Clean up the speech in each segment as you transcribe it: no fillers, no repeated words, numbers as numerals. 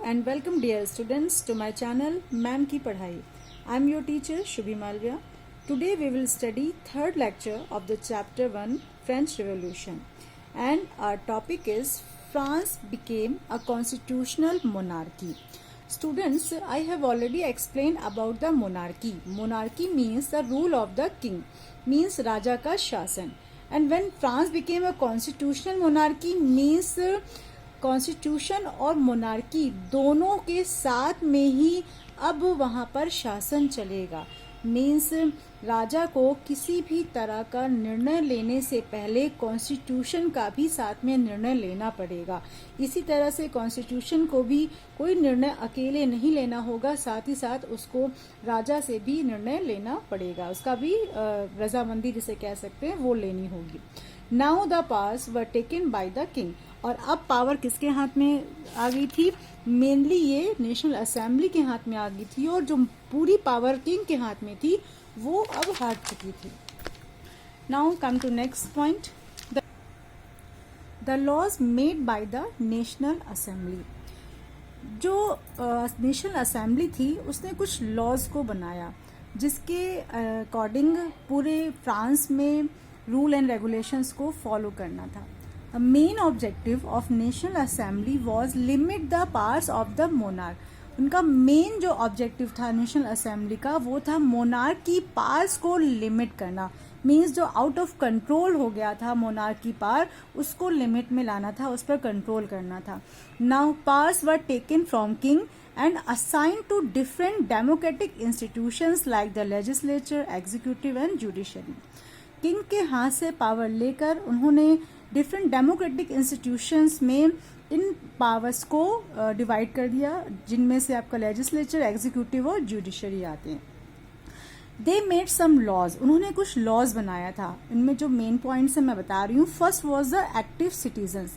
and welcome dear students to my channel Ma'am की पढ़ाई. I am your teacher Shubhi Malviya. Today we will study third lecture of the chapter 1 French Revolution and our topic is France became a constitutional monarchy. Students, I have already explained about the monarchy. Monarchy means the rule of the king, means राजा का शासन. And when France became a constitutional monarchy means constitution और monarchy दोनों के साथ में ही अब वहाँ पर शासन चलेगा. मीन्स राजा को किसी भी तरह का निर्णय लेने से पहले कॉन्स्टिट्यूशन का भी साथ में निर्णय लेना पड़ेगा. इसी तरह से कॉन्स्टिट्यूशन को भी कोई निर्णय अकेले नहीं लेना होगा, साथ ही साथ उसको राजा से भी निर्णय लेना पड़ेगा, उसका भी रजामंदी जिसे कह सकते हैं वो लेनी होगी. Now the powers were taken by the king. और अब पावर किसके हाथ में आ गई थी? मेनली ये नेशनल असेंबली के हाथ में आ गई थी और जो पूरी पावर किंग के हाथ में थी वो अब हट चुकी थी. Now come to next point, the laws made by the national Assembly. जो नेशनल असेंबली थी उसने कुछ लॉज को बनाया जिसके अकॉर्डिंग पूरे फ्रांस में रूल एंड रेगुलेशंस को फॉलो करना था. A main objective of National Assembly was limit the powers of the monarch. उनका मेन जो ऑब्जेक्टिव था नेशनल असेंबली का वो था मोनार्क की पावर्स को लिमिट करना. मीन्स जो आउट ऑफ कंट्रोल हो गया था मोनार्क की पावर उसको लिमिट में लाना था, उस पर कंट्रोल करना था. Now powers were taken from king and assign to different democratic institutions like the legislature, executive and judiciary. King के हाथ से पावर लेकर उन्होंने डिफरेंट डेमोक्रेटिक इंस्टीट्यूशंस में इन पावर्स को डिवाइड कर दिया, जिनमें से आपका लेजिस्लेचर, एग्जीक्यूटिव और जुडिशरी आते हैं. They made some laws. उन्होंने कुछ लॉज बनाया था. इनमें जो मेन पॉइंट्स है मैं बता रही हूँ. First was the active citizens.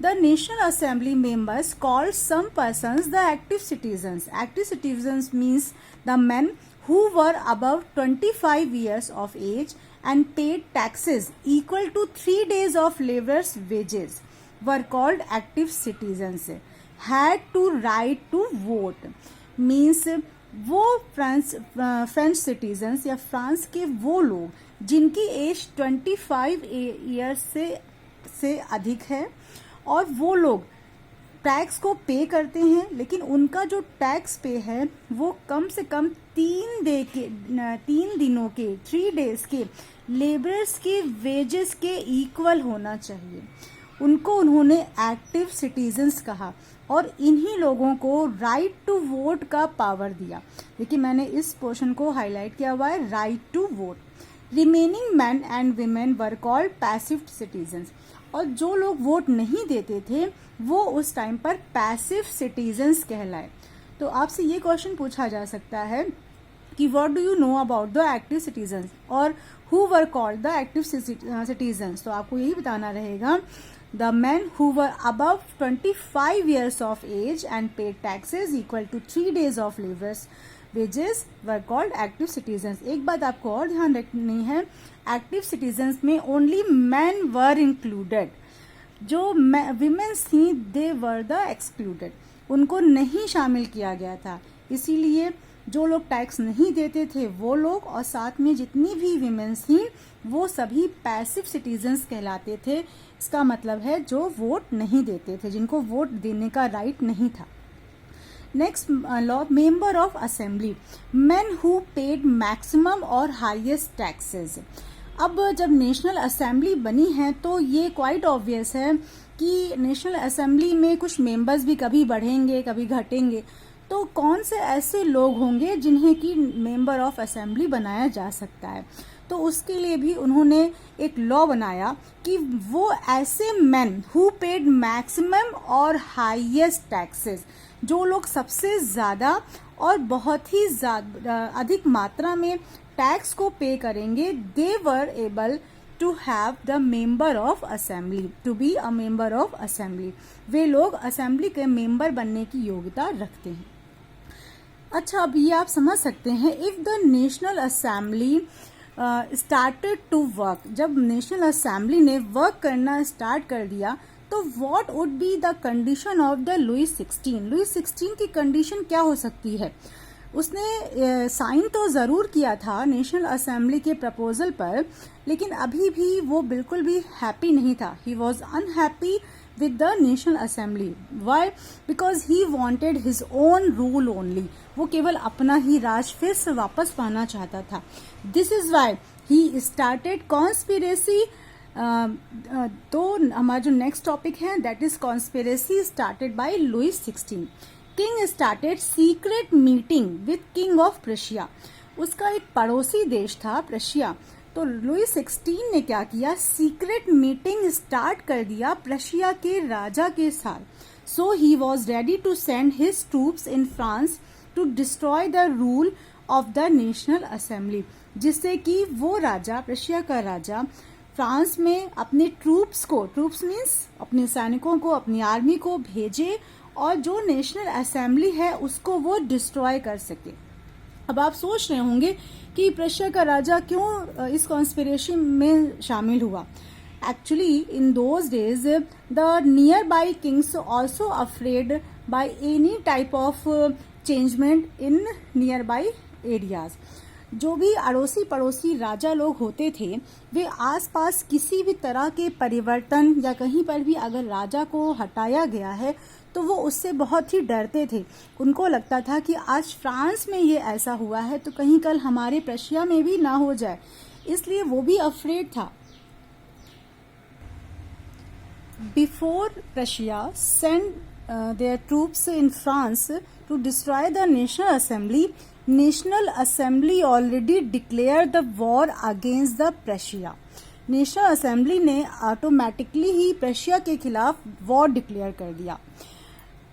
The National Assembly members called some persons the active citizens. Active citizens means the men who were above 25 years of age and paid taxes equal to 3 days of laborers' wages were called active citizens. Had to right to vote. Means वो French citizens या France के वो लोग जिनकी as 25 years से अधिक है और वो लोग टैक्स को पे करते हैं, लेकिन उनका जो टैक्स पे है वो कम से कम 3 दिनों के 3 डेज के लेबरर्स के वेजेस के इक्वल होना चाहिए. उनको उन्होंने एक्टिव सिटीजन्स कहा और इन्हीं लोगों को राइट टू वोट का पावर दिया. देखिए मैंने इस पोर्शन को हाईलाइट किया हुआ है, right to vote. Remaining man and women were called passive citizens. और जो लोग वोट नहीं देते थे वो उस टाइम पर पैसिव सिटीजन्स कहलाए. तो आपसे ये क्वेश्चन पूछा जा सकता है कि what do you know about the active citizens और who were called the active citizens. तो आपको यही बताना रहेगा the man who were above 25 years of age and paid taxes equal to 3 days of laborers wages were called active citizens. एक बात आपको और ध्यान रखनी है, एक्टिव सिटीजन्स में ओनली मैन वर इंक्लूडेड. जो विमेन्स थी दे वर द एक्सक्लूडेड, उनको नहीं शामिल किया गया था. इसीलिए जो लोग टैक्स नहीं देते थे वो लोग और साथ में जितनी भी विमेन्स थी वो सभी पैसिव सिटीजन्स कहलाते थे. इसका मतलब है जो वोट नहीं देते थे, जिनको वोट देने का राइट नहीं था. Next law, member of assembly, men who paid maximum और हाईएस्ट टैक्सेस. अब जब नेशनल असेंबली बनी है तो ये क्वाइट ऑब्वियस है कि नेशनल असेंबली में कुछ मेंबर्स भी कभी बढ़ेंगे कभी घटेंगे. तो कौन से ऐसे लोग होंगे जिन्हें कि मेंबर ऑफ असेंबली बनाया जा सकता है? तो उसके लिए भी उन्होंने एक लॉ बनाया कि वो ऐसे मैन हु पेड मैक्सिमम और हाईएस्ट टैक्सेस, जो लोग सबसे ज़्यादा और बहुत ही अधिक मात्रा में टैक्स को पे करेंगे, they were able to have the member of assembly, to be a member of assembly. वे लोग असेंबली के मेंबर बनने की योग्यता रखते हैं. अच्छा, अब ये आप समझ सकते हैं, if the national Assembly started to work, जब नेशनल असेंबली ने वर्क करना स्टार्ट कर दिया तो what would be the condition of the Louis 16? Louis 16 की कंडीशन क्या हो सकती है? उसने साइन तो ज़रूर किया था नेशनल असेंबली के प्रपोजल पर, लेकिन अभी भी वो बिल्कुल भी हैप्पी नहीं था. He was unhappy with the National Assembly. Why? Because he wanted his own rule only. वो केवल अपना ही राज फिर से वापस पाना चाहता था. This is why he started conspiracy. तो हमारा जो नेक्स्ट टॉपिक है that is conspiracy started by Louis 16. King started secret meeting with king of Prussia. उसका एक पड़ोसी देश था प्रशिया. तो लुईस 16 ने क्या किया? सीक्रेट मीटिंग स्टार्ट कर दिया प्रशिया के राजा के साथ. So he was ready to send his troops in France to destroy the rule of the national assembly, जिससे कि वो राजा, प्रशिया का राजा, फ्रांस में अपने ट्रूप्स मीन्स अपने सैनिकों को, अपनी आर्मी को भेजे और जो नेशनल असेंबली है उसको वो डिस्ट्रॉय कर सके. अब आप सोच रहे होंगे कि प्रशिया का राजा क्यों इस कॉन्स्पिरेसी में शामिल हुआ. Actually in those days the near by Kings also afraid by any type of changement in near by areas. जो भी अड़ोसी पड़ोसी राजा लोग होते थे वे आसपास किसी भी तरह के परिवर्तन या कहीं पर भी अगर राजा को हटाया गया है तो वो उससे बहुत ही डरते थे. उनको लगता था कि आज फ्रांस में ये ऐसा हुआ है तो कहीं कल हमारे प्रशिया में भी ना हो जाए, इसलिए वो भी अफ्रेड था. Before Prussia send their troops in France to destroy the national Assembly already declare the war against the Prussia. National Assembly ने ऑटोमेटिकली ही प्रशिया के खिलाफ वॉर डिक्लेयर कर दिया.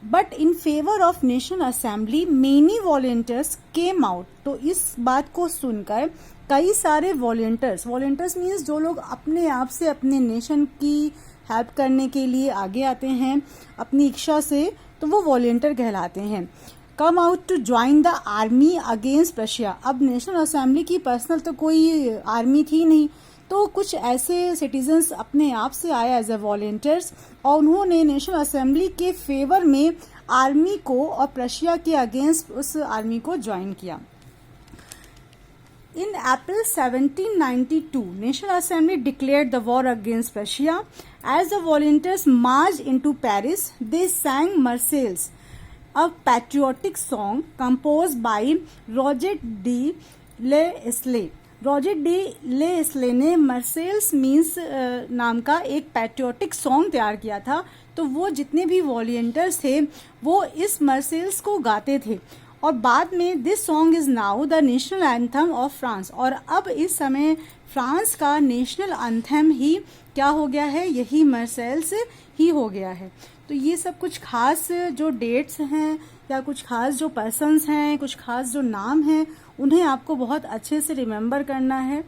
But in favour of National Assembly many volunteers came out. तो इस बात को सुनकर कई सारे वॉलेंटियर्स मीन्स जो लोग अपने आप से अपने नेशन की हेल्प करने के लिए आगे आते हैं अपनी इच्छा से, तो वो वॉलेंटियर कहलाते हैं. Come out to join the army against Prussia. अब नेशनल असेंबली की पर्सनल तो कोई आर्मी थी नहीं, तो कुछ ऐसे सिटीजन्स अपने आप से आए एज ए वॉलेंटियर्स और उन्होंने नेशनल असेंबली के फेवर में आर्मी को और प्रशिया के अगेंस्ट उस आर्मी को ज्वाइन किया. In April 1792, National Assembly declared the war against Prussia. As the volunteers marched into Paris, they sang Marseillaise, a patriotic song composed by Roger de l'Isle. Roger day Leslie ने Marseillaise means नाम का एक patriotic song तैयार किया था. तो वो जितने भी वॉलंटियर्स थे वो इस मर्सेल्स को गाते थे और बाद में this song is now the national anthem of France. और अब इस समय फ्रांस का नेशनल एंथम ही क्या हो गया है? यही मर्सेल्स ही हो गया है. तो ये सब कुछ खास जो डेट्स हैं या कुछ खास जो पर्सन्स हैं, कुछ खास जो नाम हैं, उन्हें आपको बहुत अच्छे से रिमेम्बर करना है.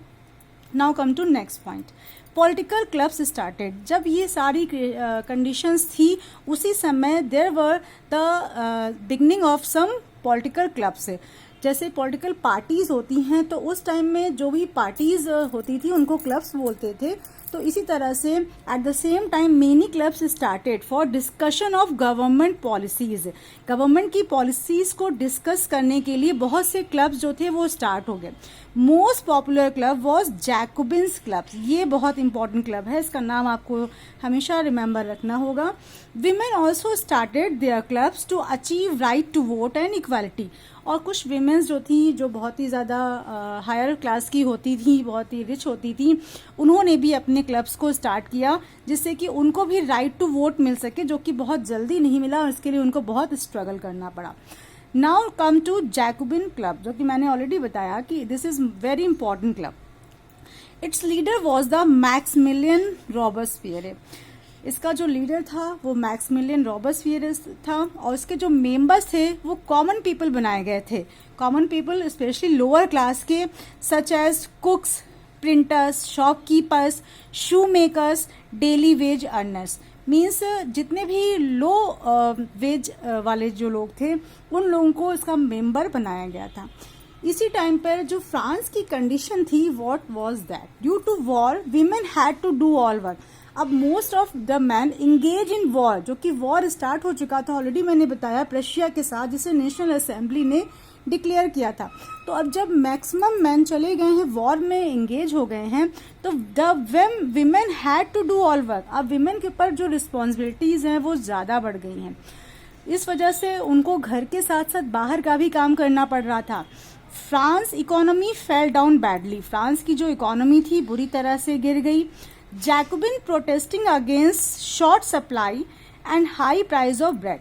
Now come to next point. Political clubs started. जब ये सारी कंडीशंस थी उसी समय there were the beginning of some political clubs. जैसे पॉलिटिकल पार्टीज होती हैं तो उस टाइम में जो भी पार्टीज होती थी उनको क्लब्स बोलते थे. तो इसी तरह से at the same time many clubs started for discussion of government policies. Government की पॉलिसीज को डिस्कस करने के लिए बहुत से क्लब्स जो थे वो स्टार्ट हो गए. Most popular club was Jacobins club. ये बहुत इंपॉर्टेंट क्लब है, इसका नाम आपको हमेशा रिमेम्बर रखना होगा. Women also started their clubs to achieve right to vote and equality. और कुछ विमेन्स जो थी जो बहुत ही ज़्यादा हायर क्लास की होती थी, बहुत ही रिच होती थी, उन्होंने भी अपने क्लब्स को स्टार्ट किया जिससे कि उनको भी राइट टू वोट मिल सके, जो कि बहुत जल्दी नहीं मिला और इसके लिए उनको बहुत स्ट्रगल करना पड़ा. Now come to Jacobin club, जो कि मैंने ऑलरेडी बताया कि this is very important club. Its leader was the Maximilien Robespierre. इसका जो लीडर था वो मैक्समिलियन रॉबर्सपियर था और इसके जो मेंबर्स थे वो कॉमन पीपल बनाए गए थे. Common people specially lower class के, such as cooks, printers, shopkeepers, shoe makers, daily wage earners. Means जितने भी लो वेज वाले जो लोग थे उन लोगों को इसका मेंबर बनाया गया था. इसी टाइम पर जो फ्रांस की कंडीशन थी, what was that? Due to war women had to do all work. अब most of the man engage in war, जो कि वॉर स्टार्ट हो चुका था ऑलरेडी, मैंने बताया प्रशिया के साथ, जिसे नेशनल असेंबली ने डिक्लेयर किया था। तो अब जब मैक्सिमम मैन चले गए हैं, वॉर में एंगेज हो गए हैं, तो the women had to do all work. अब विमेन के ऊपर जो रिस्पॉन्सिबिलिटीज हैं वो ज्यादा बढ़ गई हैं। इस वजह से उनको घर के साथ साथ बाहर का भी काम करना पड़ रहा था। France economy fell down badly, France की जो इकोनॉमी थी बुरी तरह से गिर गई। Jacobian protesting against short supply and high price of bread.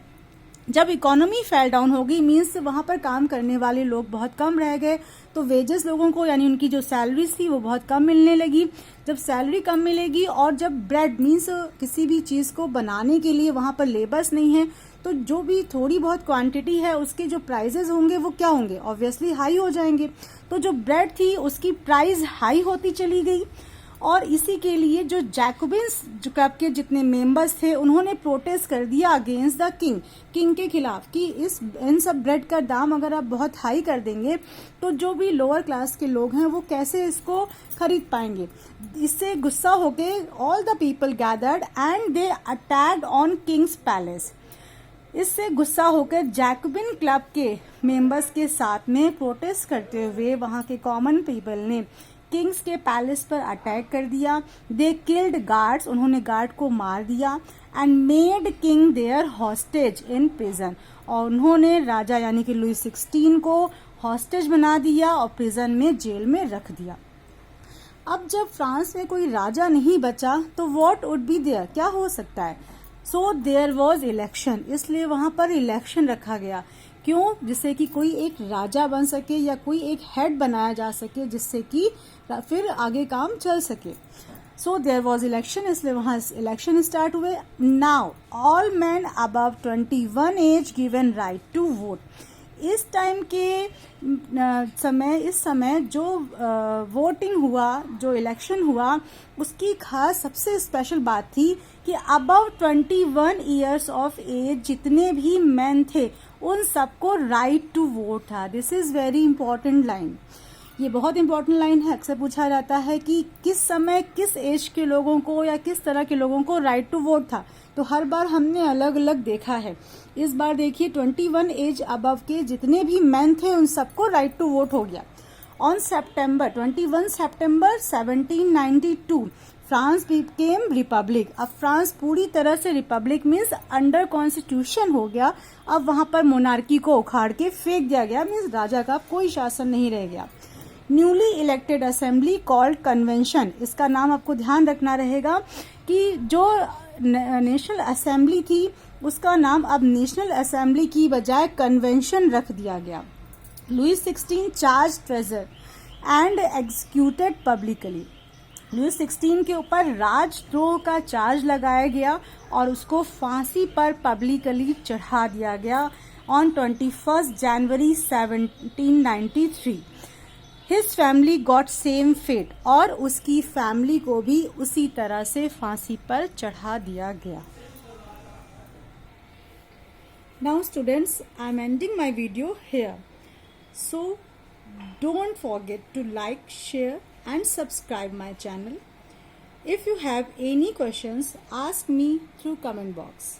जब इकोनॉमी फेल डाउन होगी, मीन्स वहां पर काम करने वाले लोग बहुत कम रह गए, तो वेजेस लोगों को, यानी उनकी जो सैलरीज थी वो बहुत कम मिलने लगी। जब सैलरी कम मिलेगी और जब ब्रेड मीन्स किसी भी चीज को बनाने के लिए वहां पर लेबर्स नहीं है, तो जो भी थोड़ी बहुत क्वांटिटी है उसके जो प्राइजेस होंगे वो क्या होंगे, ऑब्वियसली हाई हो जाएंगे। तो जो ब्रेड थी उसकी प्राइस हाई होती चली गई। और इसी के लिए जो जैकोबिन्स क्लब के जितने मेंबर्स थे उन्होंने प्रोटेस्ट कर दिया अगेंस्ट द किंग के खिलाफ, कि इन सब ब्रेड का दाम अगर आप बहुत हाई कर देंगे तो जो भी लोअर क्लास के लोग हैं वो कैसे इसको खरीद पाएंगे। इससे गुस्सा होके all the people gathered and they attacked on Kings palace. इससे गुस्सा होकर जैकोबिन क्लब के मेंबर्स के साथ में प्रोटेस्ट करते हुए वहां के कॉमन पीपल ने किंग्स के पैलेस पर अटैक कर दिया। दे किल्ड गार्ड्स, उन्होंने गार्ड को मार दिया। And made king their hostage in prison, और उन्होंने राजा यानी कि लुई 16 को हॉस्टेज बना दिया और प्रिजन में, जेल में रख दिया। अब जब फ्रांस में कोई राजा नहीं बचा तो व्हाट वुड बी देयर, क्या हो सकता है। सो देयर वॉज इलेक्शन, इसलिए वहां पर इलेक्शन रखा गया। क्यों, जिससे कि कोई एक राजा बन सके या कोई एक हेड बनाया जा सके, जिससे कि फिर आगे काम चल सके। सो देयर वॉज इलेक्शन, इसलिए वहां इलेक्शन स्टार्ट हुए। Now all man above 21 age given right to vote. इस टाइम के इस समय जो वोटिंग हुआ, जो इलेक्शन हुआ, उसकी खास सबसे स्पेशल बात थी कि अबव 21 ईयर्स ऑफ एज जितने भी मैन थे उन सबको राइट टू वोट था। This is very important line, ये बहुत इंपॉर्टेंट लाइन है। अक्सर पूछा जाता है कि किस समय किस एज के लोगों को या किस तरह के लोगों को राइट टू वोट था, तो हर बार हमने अलग अलग देखा है। इस बार देखिए 21 एज अबव के जितने भी मैन थे उन सबको राइट टू वोट हो गया। On 21 September 1792 France became Republic. अब फ्रांस पूरी तरह से रिपब्लिक मीन्स अंडर कॉन्स्टिट्यूशन हो गया। अब वहां पर मोनार्की को उखाड़ के फेंक दिया गया, मीन्स राजा का कोई शासन नहीं रह गया। Newly elected assembly called convention, इसका नाम आपको ध्यान रखना रहेगा कि जो नेशनल असेंबली थी उसका नाम अब नेशनल असेंबली की बजाय कन्वेंशन रख दिया गया। Louis 16 charge treasure and executed publicly. Louis 16 के ऊपर राजद्रोह का चार्ज लगाया गया और उसको फांसी पर पब्लिकली चढ़ा दिया गया on 21 January 1793। His family got same fate, और उसकी फैमिली को भी उसी तरह से फांसी पर चढ़ा दिया गया। Now students, I am ending my video here. So don't forget to like, share and subscribe my channel. If you have any questions, ask me through comment box.